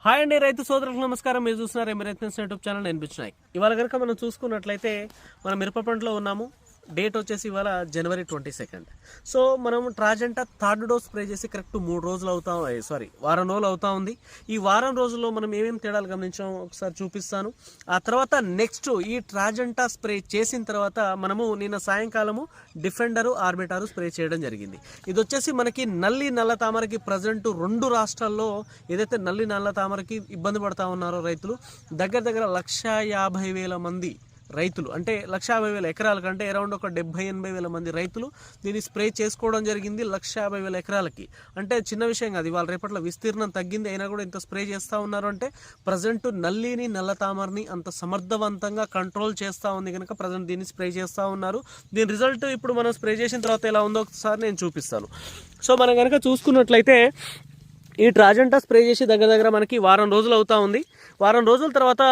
Hi అండి రైతు సోదరులకు నమస్కారం. మీరు చూస్తున్నారు ఎమరేట్స్ యూట్యూబ్ ఛానల్. నేను బిచ్ నాయక్. ఇవాళ కనుక మనం చూసుకున్నట్లయితే మనం మిరప పంటలో ఉన్నాము. డేట్ వచ్చేసి ఇవాళ జనవరి 22. సో మనం ట్రాజెంటా థర్డ్ డోస్ స్ప్రే చేసి కరెక్ట్ 3 రోజులు వారం రోజులు అవుతా ఉంది. ఈ వారం రోజుల్లో మనం ఏమేమి తేడాలు గమనించాం ఒకసారి చూపిస్తాను. ఆ తర్వాత నెక్స్ట్ ఈ ట్రాజెంటా స్ప్రే చేసిన తర్వాత మనము నిన్న సాయంకాలము డిఫెండరు ఆర్బిటారు స్ప్రే చేయడం జరిగింది. ఇది వచ్చేసి మనకి నల్లి నల్ల తామరకి ప్రజెంట్ 2 రాష్ట్రాల్లో ఏదైతే నల్లి నల్ల తామరకి ఇబ్బంది పడతా ఉన్నారో రైతులు దగ్గర 1,50,000 మంది రైతులు, అంటే 1,50,000 ఎకరాల కంటే అరౌండ్ ఒక 70,000-80,000 మంది రైతులు దీన్ని స్ప్రే చేసుకోవడం జరిగింది. 1,50,000 ఎకరాలకి అంటే చిన్న విషయం కాదు. ఇవాళ రేపట్లో విస్తీర్ణం తగ్గింది అయినా కూడా ఇంత స్ప్రే చేస్తూ ఉన్నారు అంటే ప్రజెంట్ నల్లిని నల్ల తామరని అంత సమర్థవంతంగా కంట్రోల్ చేస్తూ ఉంది కనుక ప్రజెంట్ దీన్ని స్ప్రే చేస్తూ ఉన్నారు. దీని రిజల్ట్ ఇప్పుడు మనం స్ప్రే చేసిన తర్వాత ఎలా ఉందో ఒకసారి నేను చూపిస్తాను. సో మనం కనుక చూసుకున్నట్లయితే ఈ ట్రాజెంటా స్ప్రే చేసి దగ్గర మనకి వారం రోజులు అవుతా ఉంది. వారం రోజుల తర్వాత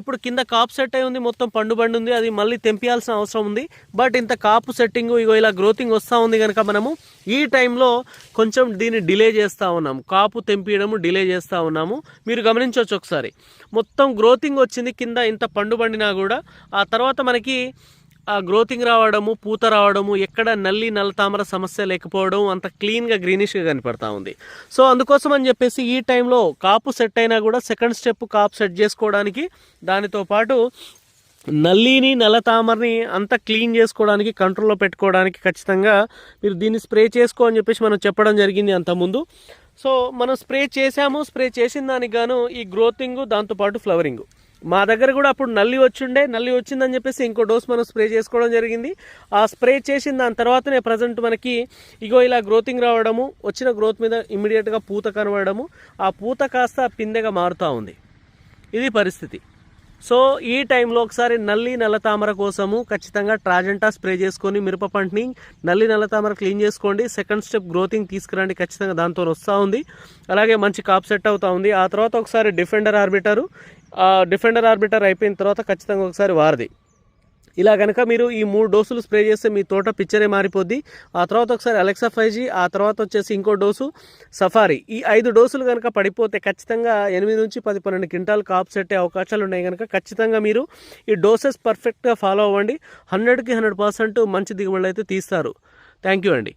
ఇప్పుడు కింద కాపు సెట్ అయి ఉంది, మొత్తం పండు ఉంది. అది మళ్ళీ తెంపియాల్సిన అవసరం ఉంది. బట్ ఇంత కాపు సెట్టింగ్ ఇలా గ్రోతింగ్ వస్తూ ఉంది కనుక మనము ఈ టైంలో కొంచెం దీన్ని డిలే చేస్తూ ఉన్నాము. కాపు తెంపియడము డిలే చేస్తూ ఉన్నాము. మీరు గమనించవచ్చు ఒకసారి మొత్తం గ్రోతింగ్ వచ్చింది కింద ఇంత పండినా కూడా. ఆ తర్వాత మనకి ఆ గ్రోతింగ్ రావడము, పూత రావడము, ఎక్కడ నల్లి నల్ల తామర సమస్య లేకపోవడం, అంత క్లీన్గా గ్రీనిష్గా కనపడతా ఉంది. సో అందుకోసం అని చెప్పేసి ఈ టైంలో కాపు సెట్ అయినా కూడా సెకండ్ స్టెప్ కాపు సెట్ చేసుకోవడానికి, దానితో పాటు నల్లిని నల్ల తామరని అంతా క్లీన్ చేసుకోవడానికి, కంట్రోల్లో పెట్టుకోవడానికి ఖచ్చితంగా మీరు దీన్ని స్ప్రే చేసుకో అని చెప్పేసి మనం చెప్పడం జరిగింది అంతకుముందు. సో మనం స్ప్రే చేసాము. స్ప్రే చేసిన దానికి గాను ఈ గ్రోతింగ్, దాంతోపాటు ఫ్లవరింగ్ మా దగ్గర కూడా అప్పుడు నల్లి వచ్చిందని చెప్పేసి ఇంకో డోస్ మనం స్ప్రే చేసుకోవడం జరిగింది. ఆ స్ప్రే చేసిన దాని తర్వాతనే ప్రజెంట్ మనకి ఇలా గ్రోతింగ్ రావడము, వచ్చిన గ్రోత్ మీద ఇమ్మీడియట్గా పూత కనబడము, ఆ పూత కాస్త పిందెగా మారుతూ ఉంది. ఇది పరిస్థితి. సో ఈ టైంలో ఒకసారి నల్లి నల్ల తామర కోసము ఖచ్చితంగా ట్రాజెంటా స్ప్రే చేసుకొని మిరప పంటని నల్లి నల్ల తామర క్లీన్ చేసుకోండి. సెకండ్ స్టెప్ గ్రోతింగ్ తీసుకురండి, ఖచ్చితంగా దాంతో వస్తూ ఉంది. అలాగే మంచి కాప్ సెట్ అవుతూ ఉంది. ఆ తర్వాత ఒకసారి డిఫెండర్ ఆర్బిటర్ అయిపోయిన తర్వాత ఖచ్చితంగా ఒకసారి వారధి. ఇలా కనుక మీరు ఈ 3 డోసులు స్ప్రే చేస్తే మీ తోట పిక్చరే మారిపోద్ది. ఆ తర్వాత ఒకసారి అలెక్సా 5G, ఆ తర్వాత వచ్చేసి ఇంకో డోసు సఫారీ. ఈ 5 డోసులు కనుక పడిపోతే ఖచ్చితంగా 8 నుంచి 10-12 క్వింటాల్ కాపు సెట్టే అవకాశాలు ఉన్నాయి కనుక ఖచ్చితంగా మీరు ఈ డోసెస్ పర్ఫెక్ట్గా ఫాలో అవ్వండి. 100కి 100% మంచి దిగుబడులు అయితే తీస్తారు. థ్యాంక్ యూ అండి.